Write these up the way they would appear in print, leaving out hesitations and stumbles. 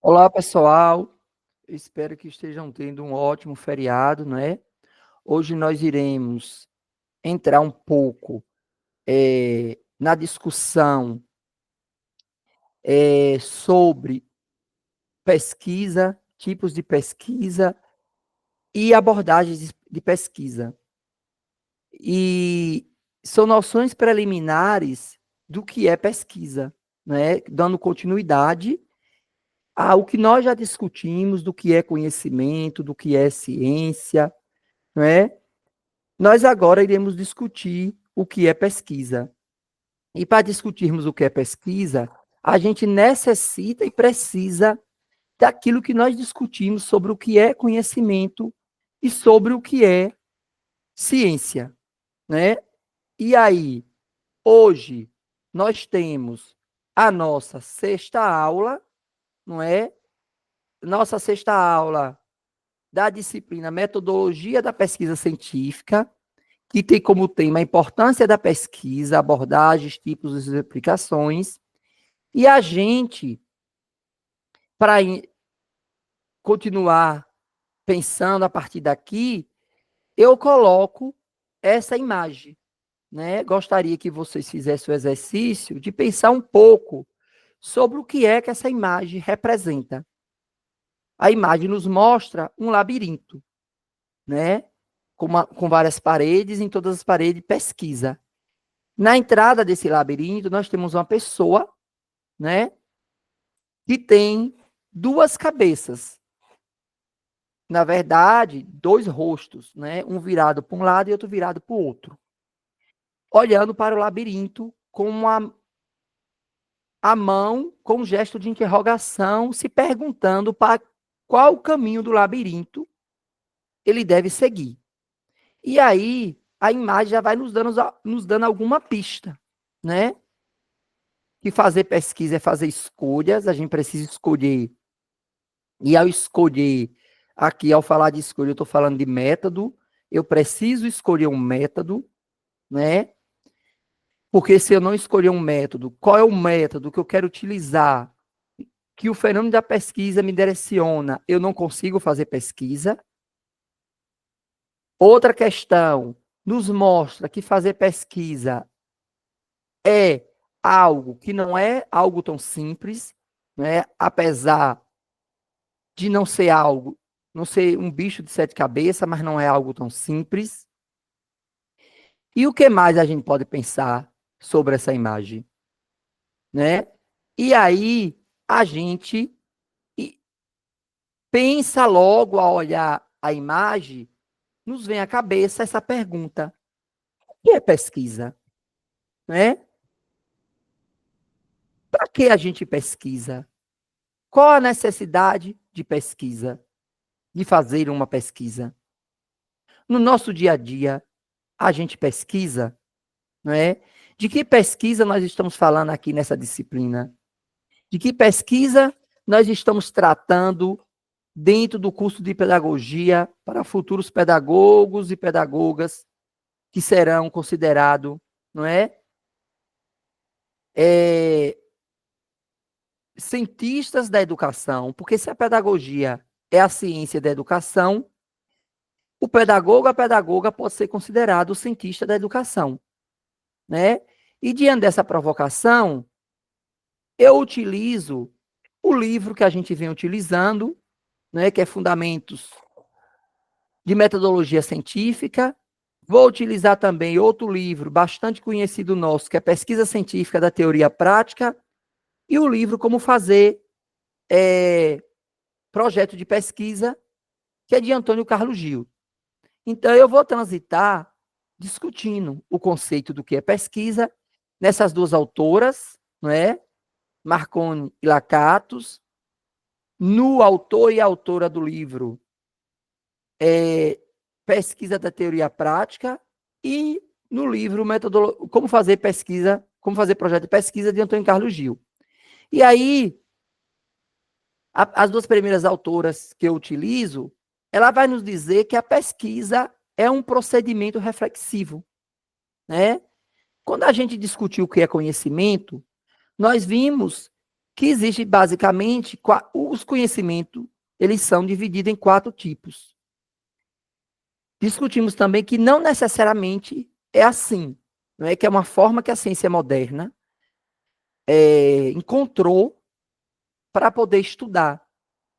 Olá, pessoal. Espero que estejam tendo um ótimo feriado, né? Hoje nós iremos entrar um pouco na discussão sobre pesquisa, tipos de pesquisa e abordagens de pesquisa. E são noções preliminares do que é pesquisa, né? Dando continuidade ao que nós já discutimos do que é conhecimento, do que é ciência, né? Nós agora iremos discutir o que é pesquisa. E para discutirmos o que é pesquisa, a gente necessita e precisa daquilo que nós discutimos sobre o que é conhecimento e sobre o que é ciência, né? E aí, hoje, nós temos a nossa sexta aula, não é? Nossa sexta aula da disciplina Metodologia da Pesquisa Científica, que tem como tema a importância da pesquisa, abordagens, tipos e aplicações. E a gente, para continuar pensando a partir daqui, eu coloco essa imagem, né? Gostaria que vocês fizessem o exercício de pensar um pouco sobre o que é que essa imagem representa. A imagem nos mostra um labirinto, né? Com várias paredes, em todas as paredes, pesquisa. Na entrada desse labirinto, nós temos uma pessoa, né, que tem duas cabeças. Na verdade, dois rostos, né, um virado para um lado e outro virado para o outro. Olhando para o labirinto com a mão, com um gesto de interrogação, se perguntando para qual o caminho do labirinto ele deve seguir. E aí, a imagem já vai nos dando alguma pista, né? Que fazer pesquisa é fazer escolhas, a gente precisa escolher. E ao escolher, aqui ao falar de escolha, eu estou falando de método, eu preciso escolher um método, né? Porque se eu não escolher um método, qual é o método que eu quero utilizar, que o fenômeno da pesquisa me direciona, eu não consigo fazer pesquisa. Outra questão, nos mostra que fazer pesquisa é algo que não é algo tão simples, né? Apesar de não ser algo, não ser um bicho de sete cabeças, mas não é algo tão simples. E o que mais a gente pode pensar sobre essa imagem, né? E aí a gente pensa logo ao olhar a imagem, nos vem à cabeça essa pergunta: o que é pesquisa, né? Para que a gente pesquisa? Qual a necessidade de pesquisa, de fazer uma pesquisa? No nosso dia a dia, a gente pesquisa, não é? De que pesquisa nós estamos falando aqui nessa disciplina? De que pesquisa nós estamos tratando dentro do curso de pedagogia para futuros pedagogos e pedagogas que serão considerados, não é? Cientistas da educação, porque se a pedagogia é a ciência da educação, o pedagogo, a pedagoga pode ser considerado o cientista da educação, né? E diante dessa provocação, eu utilizo o livro que a gente vem utilizando, né, que é Fundamentos de Metodologia Científica. Vou utilizar também outro livro bastante conhecido nosso, que é Pesquisa Científica da Teoria Prática, e o livro Como Fazer Projeto de Pesquisa, que é de Antônio Carlos Gil. Então, eu vou transitar discutindo o conceito do que é pesquisa nessas duas autoras, não é? Marconi e Lakatos, no autor e autora do livro Pesquisa da Teoria Prática e no livro Como Fazer Pesquisa, Como Fazer Projeto de Pesquisa, de Antônio Carlos Gil. E aí, as duas primeiras autoras que eu utilizo, ela vai nos dizer que a pesquisa é um procedimento reflexivo, né? Quando a gente discutiu o que é conhecimento, nós vimos que existe basicamente, os conhecimentos, eles são divididos em 4 tipos. Discutimos também que não necessariamente é assim, não é que é uma forma que a ciência moderna encontrou para poder estudar,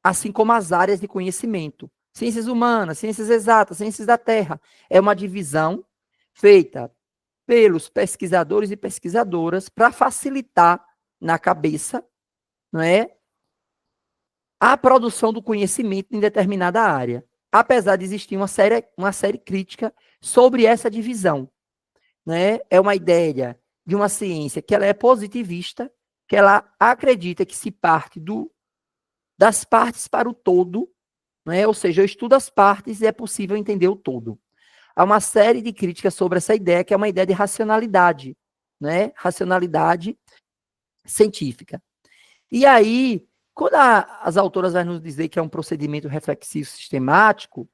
assim como as áreas de conhecimento. Ciências humanas, ciências exatas, ciências da Terra. É uma divisão feita pelos pesquisadores e pesquisadoras para facilitar na cabeça, não é, a produção do conhecimento em determinada área. Apesar de existir uma série crítica sobre essa divisão, né? É uma ideia de uma ciência que ela é positivista, que ela acredita que se parte das partes para o todo, né? Ou seja, eu estudo as partes e é possível entender o todo. Há uma série de críticas sobre essa ideia, que é uma ideia de racionalidade, né? Racionalidade científica. E aí, quando as autoras vão nos dizer que é um procedimento reflexivo sistemático,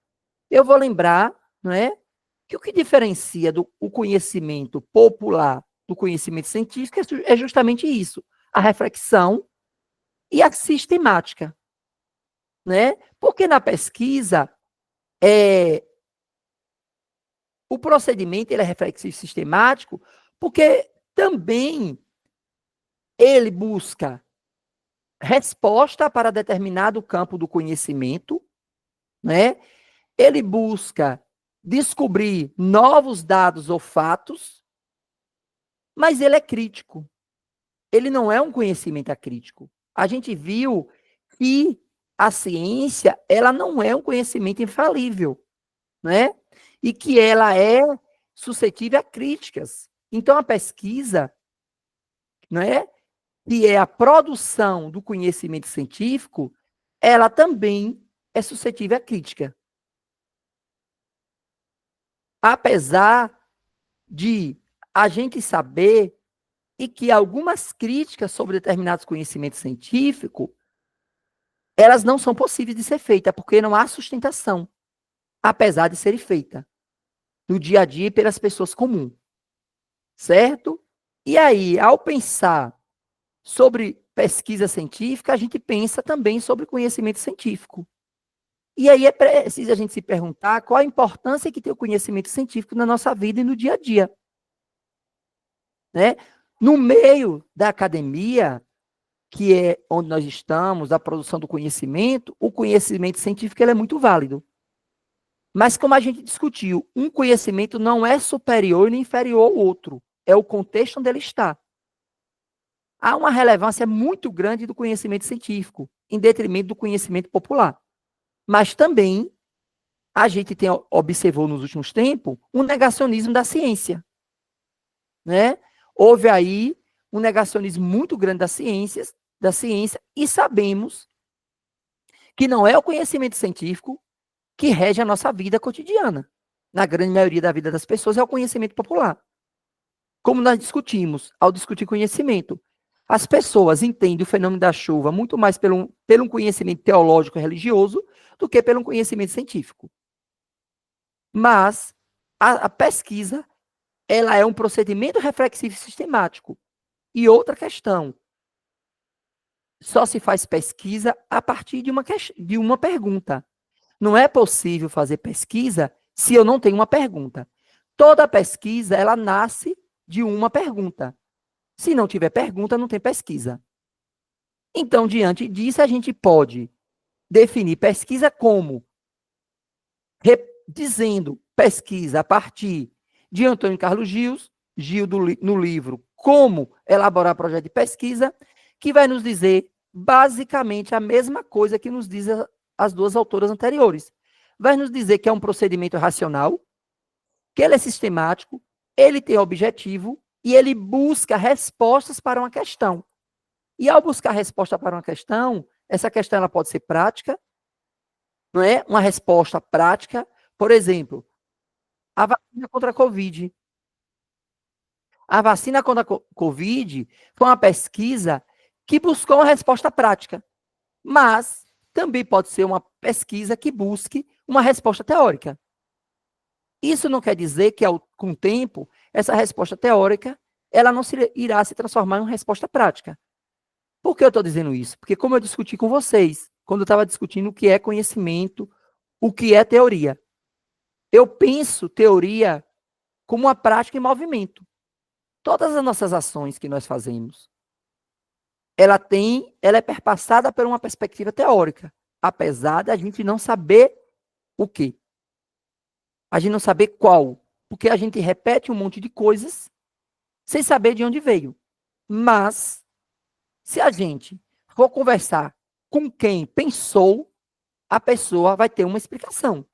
eu vou lembrar, não é, que o que diferencia o conhecimento popular do conhecimento científico é justamente isso, a reflexão e a sistemática, né? Porque na pesquisa, o procedimento ele é reflexivo sistemático, porque também ele busca resposta para determinado campo do conhecimento, né? Ele busca descobrir novos dados ou fatos, mas ele é crítico. Ele não é um conhecimento acrítico. A gente viu que a ciência, ela não é um conhecimento infalível, né? E que ela é suscetível a críticas. Então, a pesquisa, né, que é a produção do conhecimento científico, ela também é suscetível a crítica. Apesar de a gente saber e que algumas críticas sobre determinados conhecimentos científicos, elas não são possíveis de ser feitas, porque não há sustentação, apesar de serem feitas no dia a dia pelas pessoas comuns, certo? E aí, ao pensar sobre pesquisa científica, a gente pensa também sobre conhecimento científico. E aí é preciso a gente se perguntar qual a importância que tem o conhecimento científico na nossa vida e no dia a dia, né? No meio da academia, que é onde nós estamos, da produção do conhecimento, o conhecimento científico ele é muito válido. Mas como a gente discutiu, um conhecimento não é superior nem inferior ao outro, é o contexto onde ele está. Há uma relevância muito grande do conhecimento científico, em detrimento do conhecimento popular. Mas também a gente observou nos últimos tempos um negacionismo da ciência, né? Houve aí um negacionismo muito grande da ciência, e sabemos que não é o conhecimento científico que rege a nossa vida cotidiana. Na grande maioria da vida das pessoas é o conhecimento popular. Como nós discutimos, ao discutir conhecimento, as pessoas entendem o fenômeno da chuva muito mais pelo conhecimento teológico e religioso do que pelo conhecimento científico. Mas a pesquisa, ela é um procedimento reflexivo e sistemático. E outra questão, só se faz pesquisa a partir de uma pergunta. Não é possível fazer pesquisa se eu não tenho uma pergunta. Toda pesquisa, ela nasce de uma pergunta. Se não tiver pergunta, não tem pesquisa. Então, diante disso, a gente pode definir pesquisa como dizendo pesquisa a partir de Antônio Carlos Gil no livro Como Elaborar Projeto de Pesquisa, que vai nos dizer basicamente a mesma coisa que nos diz as duas autoras anteriores. Vai nos dizer que é um procedimento racional, que ele é sistemático, ele tem objetivo e ele busca respostas para uma questão. E ao buscar resposta para uma questão, essa questão ela pode ser prática, não é? Uma resposta prática. Por exemplo, a vacina contra a Covid. A vacina contra a Covid foi uma pesquisa que buscou uma resposta prática, mas também pode ser uma pesquisa que busque uma resposta teórica. Isso não quer dizer que, com o tempo, essa resposta teórica ela não irá se transformar em uma resposta prática. Por que eu estou dizendo isso? Porque como eu discuti com vocês, quando eu estava discutindo o que é conhecimento, o que é teoria. Eu penso teoria como uma prática em movimento. Todas as nossas ações que nós fazemos, ela é perpassada por uma perspectiva teórica, apesar de a gente não saber o quê. A gente não saber qual, porque a gente repete um monte de coisas sem saber de onde veio. Mas, se a gente for conversar com quem pensou, a pessoa vai ter uma explicação.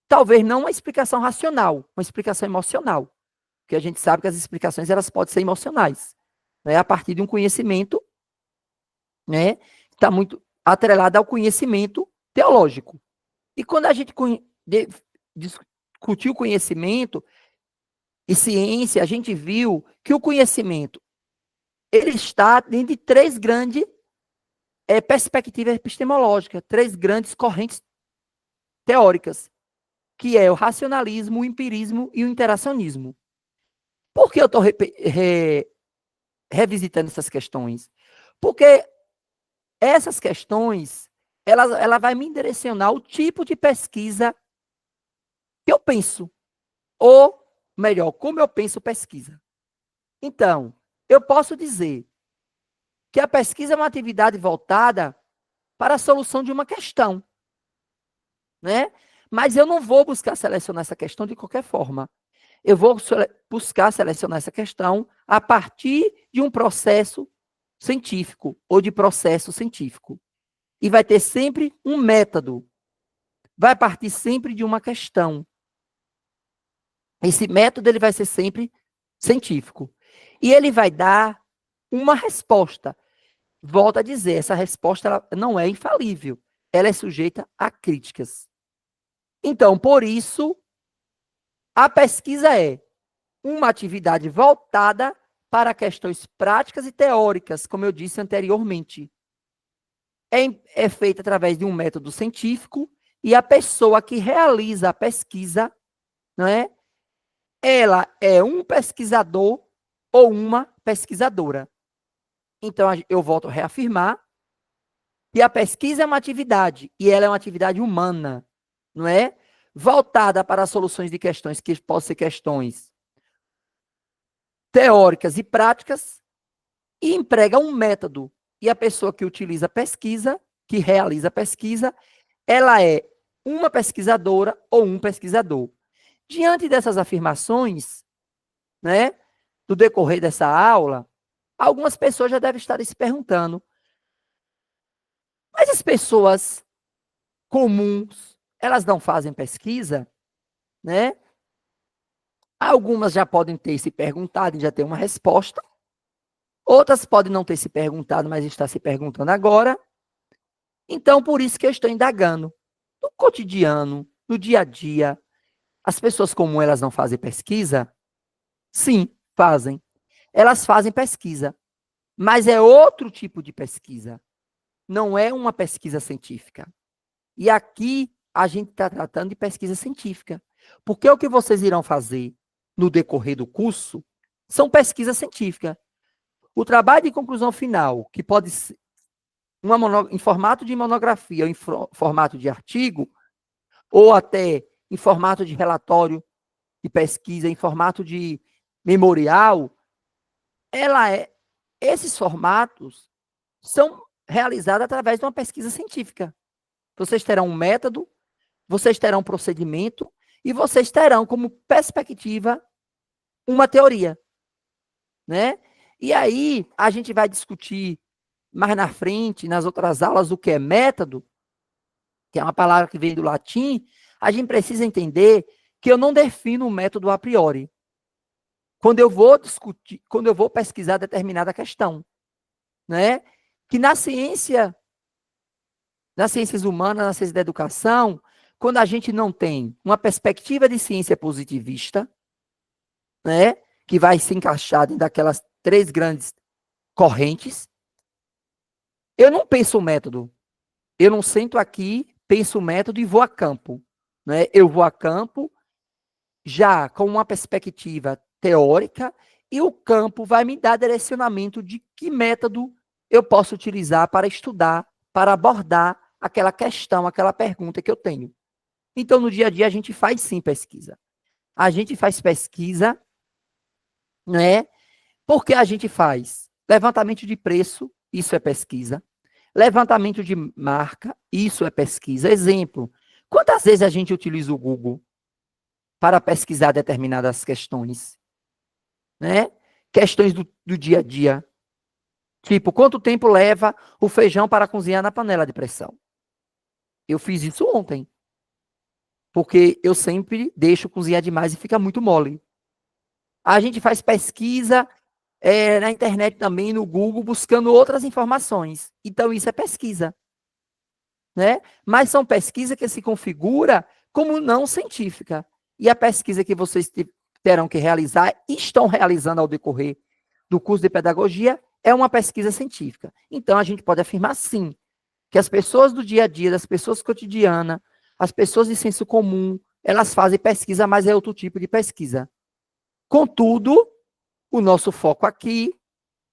Talvez não uma explicação racional, uma explicação emocional. Porque a gente sabe que as explicações elas podem ser emocionais, né? A partir de um conhecimento, né? Está muito atrelado ao conhecimento teológico. E quando a gente discutiu conhecimento e ciência, a gente viu que o conhecimento ele está dentro de três grandes perspectivas epistemológicas, três grandes correntes teóricas, que é o racionalismo, o empirismo e o interacionismo. Por que eu estou revisitando essas questões? Porque essas questões, ela vai me direcionar o tipo de pesquisa que eu penso, ou melhor, como eu penso pesquisa. Então, eu posso dizer que a pesquisa é uma atividade voltada para a solução de uma questão, né? Mas eu não vou buscar selecionar essa questão de qualquer forma. Eu vou buscar selecionar essa questão a partir de um processo científico ou de processo científico. E vai ter sempre um método. Vai partir sempre de uma questão. Esse método ele vai ser sempre científico. E ele vai dar uma resposta. Volto a dizer, essa resposta ela não é infalível. Ela é sujeita a críticas. Então, por isso, a pesquisa é uma atividade voltada para questões práticas e teóricas, como eu disse anteriormente. É feita através de um método científico e a pessoa que realiza a pesquisa, né, ela é um pesquisador ou uma pesquisadora. Então, eu volto a reafirmar que a pesquisa é uma atividade e ela é uma atividade humana, não é? Voltada para soluções de questões que podem ser questões teóricas e práticas e emprega um método. E a pessoa que utiliza a pesquisa, que realiza a pesquisa, ela é uma pesquisadora ou um pesquisador. Diante dessas afirmações, né, do decorrer dessa aula, algumas pessoas já devem estar se perguntando, mas as pessoas comuns, elas não fazem pesquisa, né? Algumas já podem ter se perguntado e já ter uma resposta. Outras podem não ter se perguntado, mas está se perguntando agora. Então, por isso que eu estou indagando. No cotidiano, no dia a dia, as pessoas comuns, elas não fazem pesquisa? Sim, fazem. Elas fazem pesquisa, mas é outro tipo de pesquisa. Não é uma pesquisa científica. E aqui a gente está tratando de pesquisa científica. Porque o que vocês irão fazer no decorrer do curso são pesquisas científicas. O trabalho de conclusão final, que pode ser em formato de monografia, ou em formato de artigo, ou até em formato de relatório de pesquisa, em formato de memorial, esses formatos são realizados através de uma pesquisa científica. Vocês terão um método, vocês terão um procedimento e vocês terão como perspectiva uma teoria, né? E aí a gente vai discutir mais na frente, nas outras aulas, o que é método, que é uma palavra que vem do latim. A gente precisa entender que eu não defino o método a priori. Quando eu vou discutir, quando eu vou pesquisar determinada questão, né? Que nas ciências humanas, na ciência da educação, quando a gente não tem uma perspectiva de ciência positivista, né? Que vai se encaixar dentro daquelas três grandes correntes, eu não penso o método. Eu não sento aqui, penso o método e vou a campo, né? Eu vou a campo já com uma perspectiva teórica E o campo vai me dar direcionamento de que método eu posso utilizar para estudar, para abordar aquela questão, aquela pergunta que eu tenho. Então, no dia a dia, a gente faz sim pesquisa. A gente faz pesquisa, né? Porque a gente faz levantamento de preço, isso é pesquisa. Levantamento de marca, isso é pesquisa. Exemplo, quantas vezes a gente utiliza o Google para pesquisar determinadas questões, né? Questões do dia a dia. Tipo, quanto tempo leva o feijão para cozinhar na panela de pressão? Eu fiz isso ontem, porque eu sempre deixo cozinhar demais e fica muito mole. A gente faz pesquisa na internet também, no Google, buscando outras informações. Então, isso é pesquisa, né? Mas são pesquisa que se configura como não científica. E a pesquisa que vocês terão que realizar, e estão realizando ao decorrer do curso de pedagogia, é uma pesquisa científica. Então, a gente pode afirmar, sim, que as pessoas do dia a dia, das pessoas cotidianas, as pessoas de senso comum, elas fazem pesquisa, mas é outro tipo de pesquisa. Contudo, o nosso foco aqui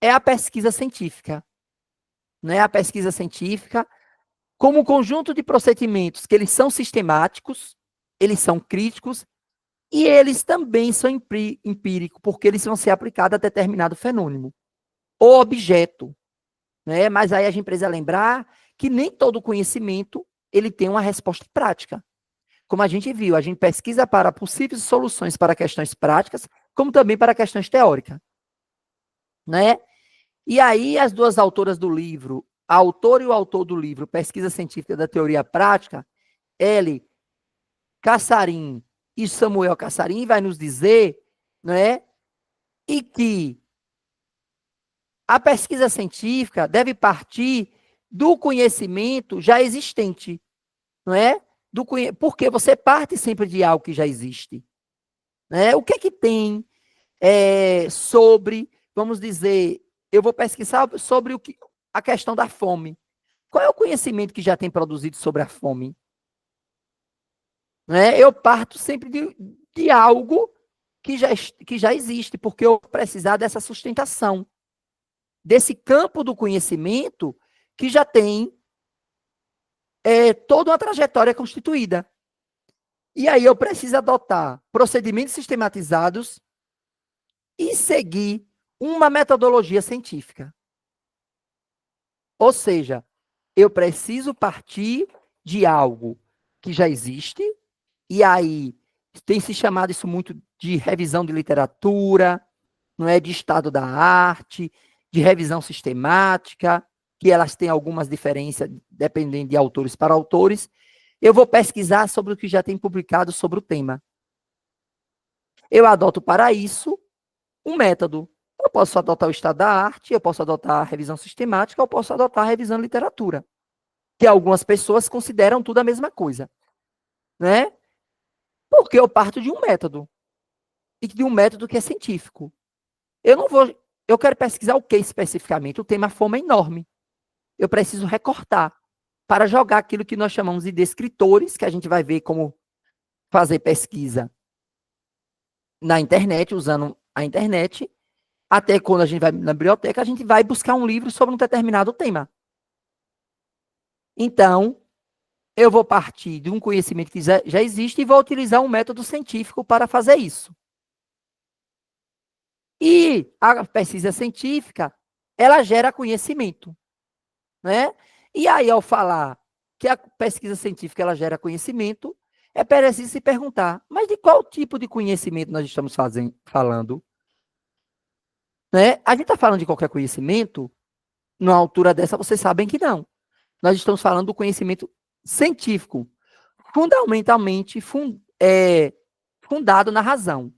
é a pesquisa científica. Né? A pesquisa científica como um conjunto de procedimentos que eles são sistemáticos, eles são críticos e eles também são empíricos, porque eles vão ser aplicados a determinado fenômeno ou objeto. Né? Mas aí a gente precisa lembrar que nem todo conhecimento ele tem uma resposta prática. Como a gente viu, a gente pesquisa para possíveis soluções para questões práticas, como também para questões teóricas. Né? E aí as duas autoras do livro, a autora e o autor do livro Pesquisa Científica da Teoria Prática, L. Cassarim e Samuel Cassarim, vai nos dizer, né, e que a pesquisa científica deve partir do conhecimento já existente, não é? Porque você parte sempre de algo que já existe. Né? O que é que tem sobre, vamos dizer, eu vou pesquisar sobre a questão da fome. Qual é o conhecimento que já tem produzido sobre a fome? Né? Eu parto sempre de algo que já existe, porque eu vou precisar dessa sustentação, desse campo do conhecimento que já tem toda uma trajetória constituída. E aí eu preciso adotar procedimentos sistematizados e seguir uma metodologia científica. Ou seja, eu preciso partir de algo que já existe, e aí tem se chamado isso muito de revisão de literatura, não é, de estado da arte, de revisão sistemática, que elas têm algumas diferenças dependendo de autores para autores. Eu vou pesquisar sobre o que já tem publicado sobre o tema. Eu adoto para isso um método. Eu posso adotar o estado da arte, eu posso adotar a revisão sistemática, eu posso adotar a revisão de literatura, que algumas pessoas consideram tudo a mesma coisa, né? Porque eu parto de um método, e de um método que é científico. Eu quero pesquisar o que especificamente? O tema fome é enorme. Eu preciso recortar para jogar aquilo que nós chamamos de descritores, que a gente vai ver como fazer pesquisa na internet, usando a internet, até quando a gente vai na biblioteca, a gente vai buscar um livro sobre um determinado tema. Então, eu vou partir de um conhecimento que já existe e vou utilizar um método científico para fazer isso. E a pesquisa científica, ela gera conhecimento, né? E aí, ao falar que a pesquisa científica ela gera conhecimento, é preciso se perguntar, mas de qual tipo de conhecimento nós estamos falando? Né? A gente está falando de qualquer conhecimento? Numa altura dessa, vocês sabem que não. Nós estamos falando do conhecimento científico, fundamentalmente fundado na razão.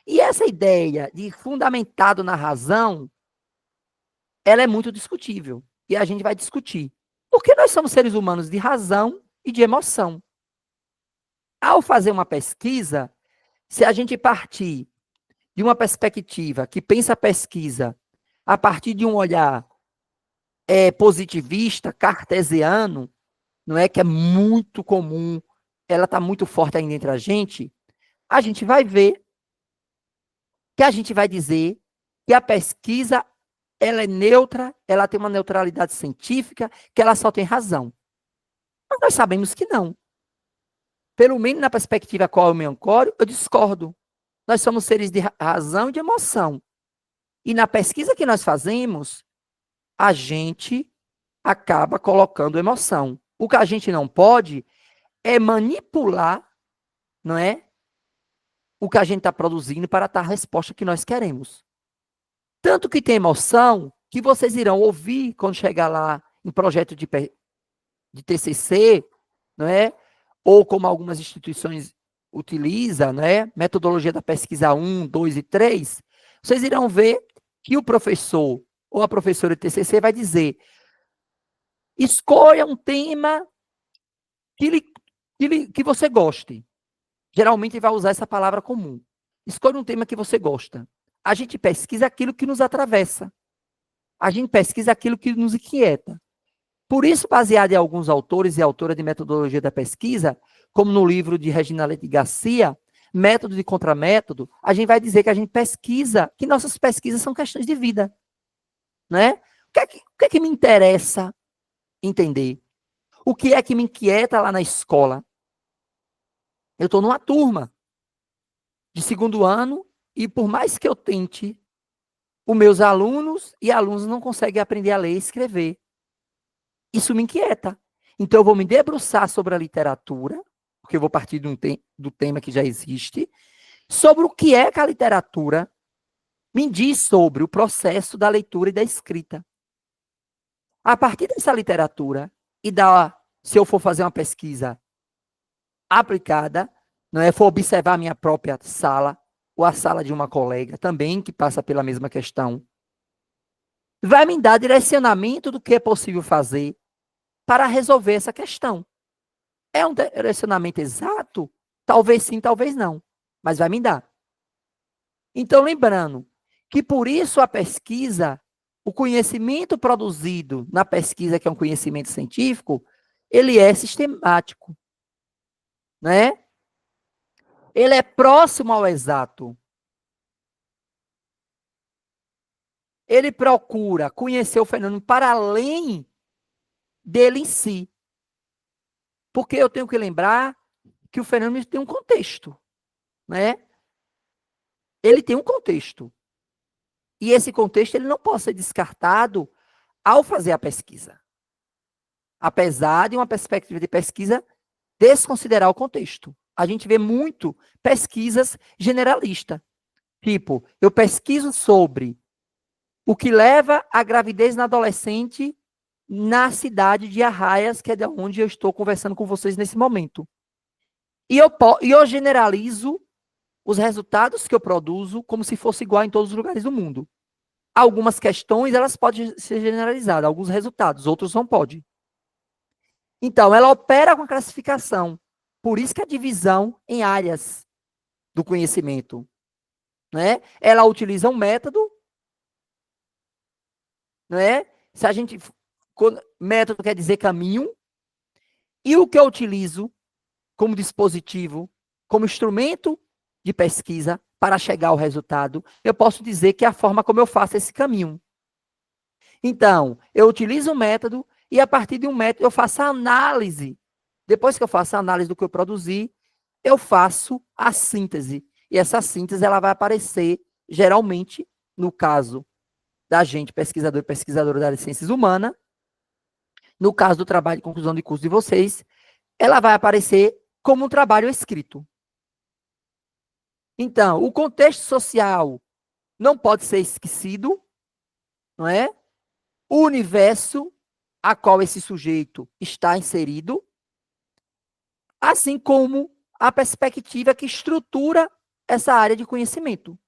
E essa ideia de fundamentado na razão, ela é muito discutível. E a gente vai discutir. Porque nós somos seres humanos de razão e de emoção. Ao fazer uma pesquisa, se a gente partir de uma perspectiva que pensa a pesquisa a partir de um olhar positivista, cartesiano, não é que é muito comum, ela está muito forte ainda entre a gente vai ver que a gente vai dizer que a pesquisa ela é neutra, ela tem uma neutralidade científica, que ela só tem razão. Mas nós sabemos que não. Pelo menos na perspectiva qual eu me ancoro, eu discordo. Nós somos seres de razão e de emoção. E na pesquisa que nós fazemos, a gente acaba colocando emoção. O que a gente não pode é manipular, não é? O que a gente está produzindo para dar a resposta que nós queremos. Tanto que tem emoção que vocês irão ouvir quando chegar lá em projeto de TCC, não é? Ou como algumas instituições utilizam, né? Metodologia da pesquisa 1, 2 e 3, vocês irão ver que o professor ou a professora de TCC vai dizer: escolha um tema que você goste. Geralmente vai usar essa palavra comum. Escolha um tema que você gosta. A gente pesquisa aquilo que nos atravessa. A gente pesquisa aquilo que nos inquieta. Por isso, baseado em alguns autores e autoras de metodologia da pesquisa, como no livro de Regina Leite Garcia, Método e Contramétodo, a gente vai dizer que a gente pesquisa, que nossas pesquisas são questões de vida. Né? O que é que me interessa entender? O que é que me inquieta lá na escola? Eu estou numa turma de segundo ano e por mais que eu tente, os meus alunos e alunos não conseguem aprender a ler e escrever. Isso me inquieta. Então eu vou me debruçar sobre a literatura, porque eu vou partir do tema que já existe, sobre o que é que a literatura me diz sobre o processo da leitura e da escrita. A partir dessa literatura se eu for fazer uma pesquisa aplicada, não é, for observar a minha própria sala, ou a sala de uma colega também, que passa pela mesma questão, vai me dar direcionamento do que é possível fazer para resolver essa questão. É um direcionamento exato? Talvez sim, talvez não, mas vai me dar. Então, lembrando que por isso a pesquisa, o conhecimento produzido na pesquisa, que é um conhecimento científico, ele é sistemático, né? Ele é próximo ao exato. Ele procura conhecer o fenômeno para além dele em si. Porque eu tenho que lembrar que o fenômeno tem um contexto, né? Ele tem um contexto. E esse contexto ele não pode ser descartado ao fazer a pesquisa. Apesar de uma perspectiva de pesquisa desconsiderar o contexto. A gente vê muito pesquisas generalistas. Tipo, eu pesquiso sobre o que leva à gravidez na adolescente na cidade de Arraias, que é de onde eu estou conversando com vocês nesse momento. E eu generalizo os resultados que eu produzo como se fosse igual em todos os lugares do mundo. Algumas questões, elas podem ser generalizadas, alguns resultados, outros não podem. Então, ela opera com a classificação. Por isso que a divisão em áreas do conhecimento. Né? Ela utiliza um método, né? Se a gente... Método quer dizer caminho. E o que eu utilizo como dispositivo, como instrumento de pesquisa para chegar ao resultado, eu posso dizer que é a forma como eu faço esse caminho. Então, eu utilizo um método e a partir de um método eu faço a análise. Depois que eu faço a análise do que eu produzi, eu faço a síntese. E essa síntese ela vai aparecer, geralmente, no caso da gente, pesquisador e pesquisadora das ciências humanas, no caso do trabalho de conclusão de curso de vocês, ela vai aparecer como um trabalho escrito. Então, o contexto social não pode ser esquecido, não é? O universo a qual esse sujeito está inserido, assim como a perspectiva que estrutura essa área de conhecimento.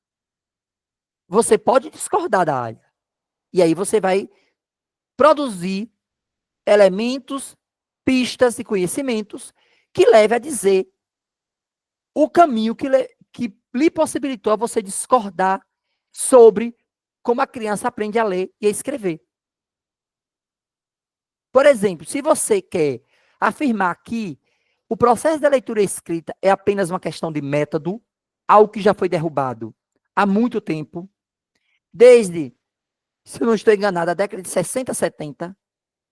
Você pode discordar da área. E aí você vai produzir elementos, pistas e conhecimentos que leve a dizer o caminho que lhe possibilitou a você discordar sobre como a criança aprende a ler e a escrever. Por exemplo, se você quer afirmar que o processo da leitura e escrita é apenas uma questão de método, algo que já foi derrubado há muito tempo, desde, se eu não estou enganado, a década de 60, 70,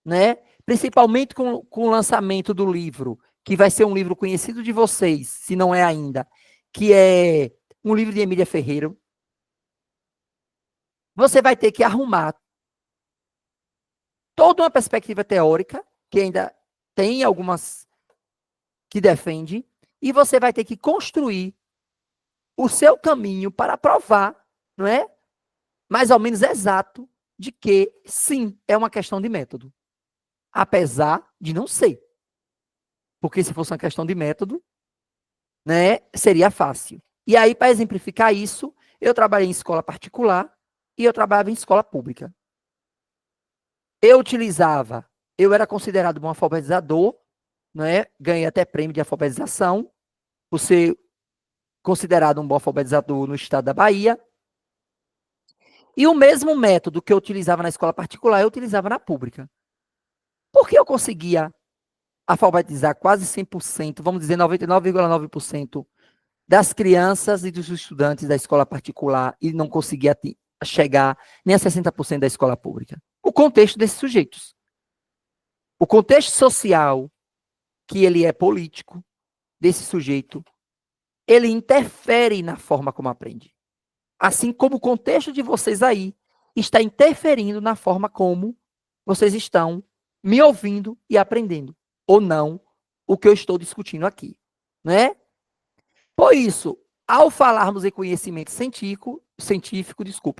né? Principalmente com o lançamento do livro, que vai ser um livro conhecido de vocês, se não é ainda, que é um livro de Emília Ferreira. Você vai ter que arrumar toda uma perspectiva teórica, que ainda tem algumas que defende, e você vai ter que construir o seu caminho para provar, não é? Mais ou menos exato, de que sim, é uma questão de método. Apesar de não ser. Porque se fosse uma questão de método, né, seria fácil. E aí, para exemplificar isso, eu trabalhei em escola particular e eu trabalhava em escola pública. Eu era considerado um alfabetizador, né? Ganhei até prêmio de alfabetização, por ser considerado um bom alfabetizador no estado da Bahia. E o mesmo método que eu utilizava na escola particular, eu utilizava na pública. Porque eu conseguia alfabetizar quase 100%, vamos dizer 99,9% das crianças e dos estudantes da escola particular e não conseguia chegar nem a 60% da escola pública. O contexto desses sujeitos. O contexto social, que ele é político, desse sujeito, ele interfere na forma como aprende. Assim como o contexto de vocês aí está interferindo na forma como vocês estão me ouvindo e aprendendo. Ou não, o que eu estou discutindo aqui. Né? Por isso, ao falarmos em conhecimento científico,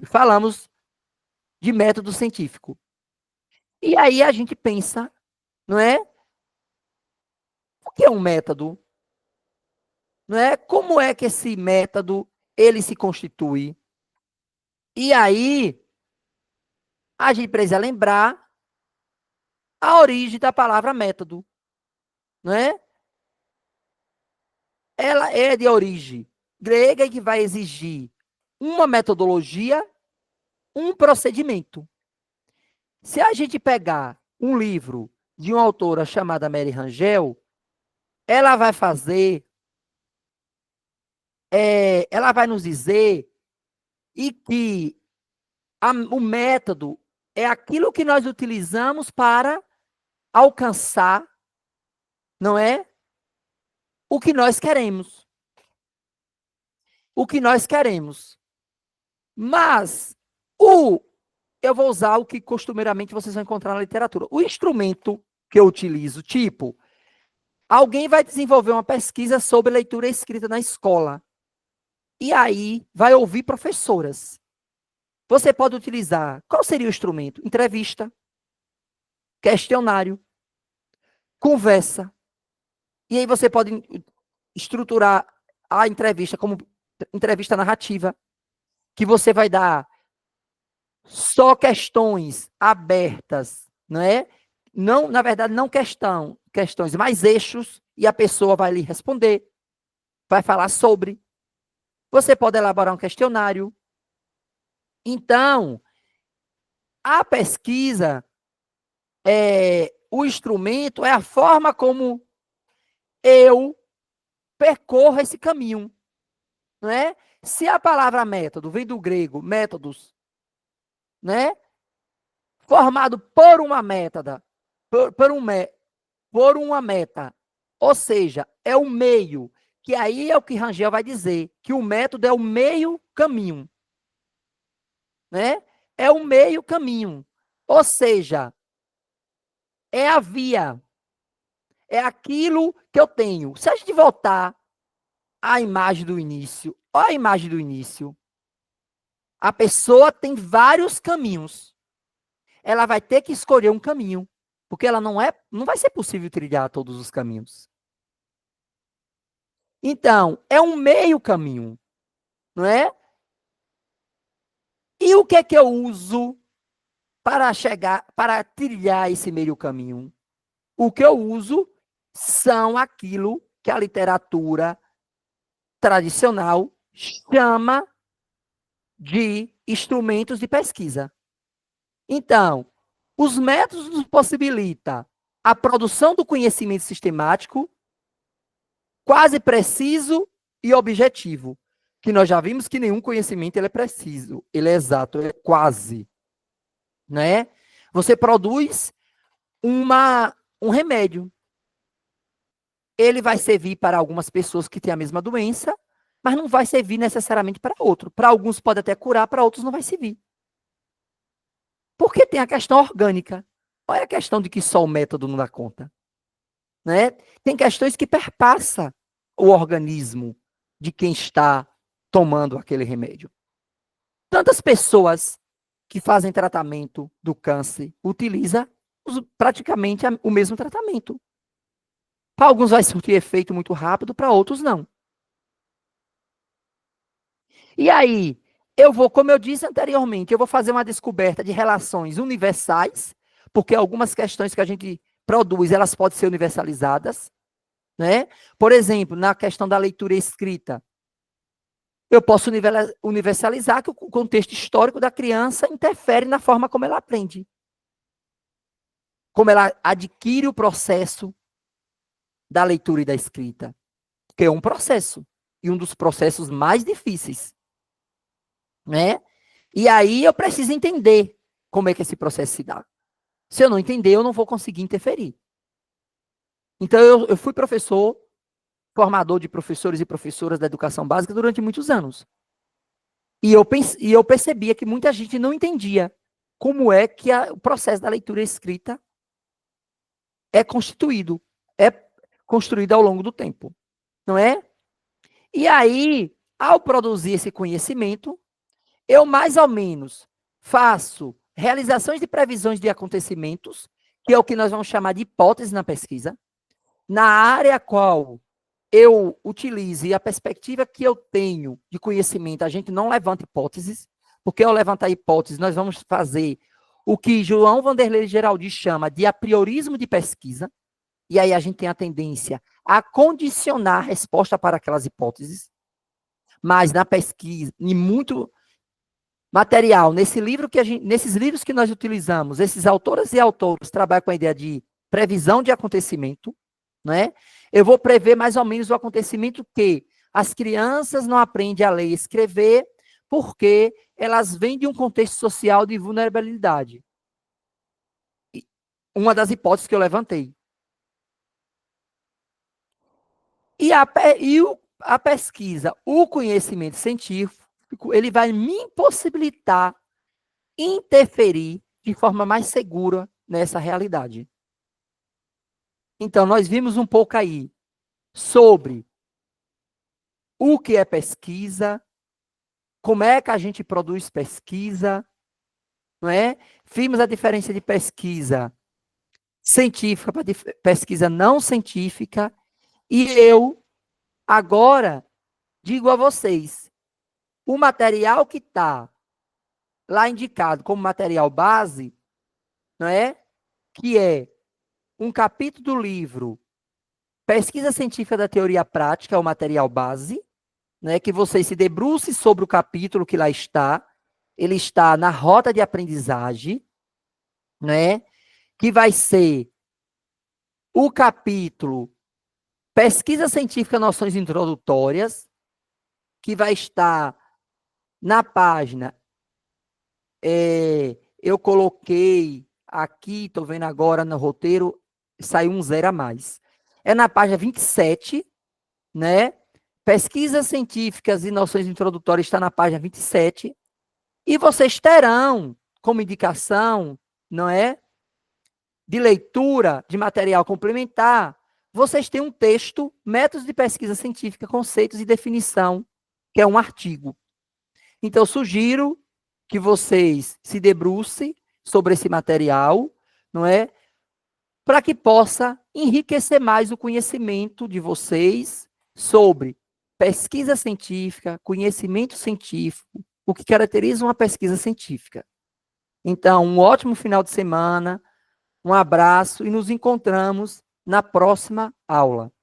falamos de método científico. E aí a gente pensa, não é? O que é um método? Não é? Como é que esse método ele se constitui? E aí a gente precisa lembrar a origem da palavra método, não é? Ela é de origem grega e que vai exigir uma metodologia, um procedimento. Se a gente pegar um livro de uma autora chamada Mary Rangel, ela vai fazer, ela vai nos dizer e que o método é aquilo que nós utilizamos para alcançar, não é? O que nós queremos. O que nós queremos. Mas eu vou usar o que costumeiramente vocês vão encontrar na literatura. O instrumento que eu utilizo, tipo, alguém vai desenvolver uma pesquisa sobre leitura e escrita na escola. E aí vai ouvir professoras. Você pode utilizar, qual seria o instrumento? Entrevista, questionário, conversa. E aí você pode estruturar a entrevista como entrevista narrativa, que você vai dar só questões abertas, não é? Não, na verdade, não questões, mas eixos, e a pessoa vai lhe responder, vai falar sobre. Você pode elaborar um questionário. Então, a pesquisa, o instrumento, é a forma como eu percorro esse caminho, não é? Se a palavra método vem do grego métodos, né? Formado por uma métoda, por uma meta, ou seja, é o meio, que aí é o que Rangel vai dizer, que o método é o meio caminho, né? É o meio caminho, ou seja, é a via, é aquilo que eu tenho. Se a gente voltar à imagem do início, olha a imagem do início, a pessoa tem vários caminhos. Ela vai ter que escolher um caminho, porque ela não vai ser possível trilhar todos os caminhos. Então, é um meio caminho, não é? E o que é que eu uso para trilhar esse meio caminho? O que eu uso são aquilo que a literatura tradicional chama de instrumentos de pesquisa. Então, os métodos nos possibilitam a produção do conhecimento sistemático, quase preciso e objetivo, que nós já vimos que nenhum conhecimento ele é preciso, ele é exato, ele é quase, né? Você produz um remédio. Ele vai servir para algumas pessoas que têm a mesma doença, mas não vai servir necessariamente para outro. Para alguns pode até curar, para outros não vai servir. Porque tem a questão orgânica. Qual é a questão de que só o método não dá conta? Né? Tem questões que perpassam o organismo de quem está tomando aquele remédio. Tantas pessoas que fazem tratamento do câncer utilizam praticamente o mesmo tratamento. Para alguns vai surtir efeito muito rápido, para outros não. E aí, como eu disse anteriormente, eu vou fazer uma descoberta de relações universais, porque algumas questões que a gente produz, elas podem ser universalizadas, né? Por exemplo, na questão da leitura escrita, eu posso universalizar que o contexto histórico da criança interfere na forma como ela aprende, como ela adquire o processo da leitura e da escrita, que é um processo, e um dos processos mais difíceis, né? E aí eu preciso entender como é que esse processo se dá. Se eu não entender, eu não vou conseguir interferir. Então, eu fui professor, formador de professores e professoras da educação básica durante muitos anos. E eu percebia que muita gente não entendia como é que o processo da leitura escrita é construído ao longo do tempo, não é? E aí, ao produzir esse conhecimento, eu mais ou menos faço realizações de previsões de acontecimentos, que é o que nós vamos chamar de hipótese na pesquisa, na área a qual eu utilize a perspectiva que eu tenho de conhecimento, a gente não levanta hipóteses, porque ao levantar hipóteses, nós vamos fazer o que João Vanderlei Geraldi chama de apriorismo de pesquisa, e aí a gente tem a tendência a condicionar a resposta para aquelas hipóteses, mas na pesquisa, em muito material, nesses livros que nós utilizamos, esses autoras e autores trabalham com a ideia de previsão de acontecimento, né? Eu vou prever mais ou menos o acontecimento que as crianças não aprendem a ler e escrever porque elas vêm de um contexto social de vulnerabilidade. Uma das hipóteses que eu levantei. E a pesquisa, o conhecimento científico, ele vai me impossibilitar interferir de forma mais segura nessa realidade. Então, nós vimos um pouco aí sobre o que é pesquisa, como é que a gente produz pesquisa, não é? Vimos a diferença de pesquisa científica para pesquisa não científica, e eu agora digo a vocês, o material que está lá indicado como material base, não é? Que é um capítulo do livro Pesquisa Científica da Teoria Prática, é o material base, né? Que vocês se debrucem sobre o capítulo que lá está. Ele está na rota de aprendizagem, né? Que vai ser o capítulo Pesquisa Científica Noções Introdutórias, que vai estar na página, eu coloquei aqui, estou vendo agora no roteiro, saiu um 0 a mais. É na página 27, né? Pesquisas Científicas e Noções Introdutórias está na página 27. E vocês terão, como indicação, não é? De leitura de material complementar, vocês têm um texto, Métodos de Pesquisa Científica, Conceitos e Definição, que é um artigo. Então, eu sugiro que vocês se debrucem sobre esse material, não é? Para que possa enriquecer mais o conhecimento de vocês sobre pesquisa científica, conhecimento científico, o que caracteriza uma pesquisa científica. Então, um ótimo final de semana, um abraço e nos encontramos na próxima aula.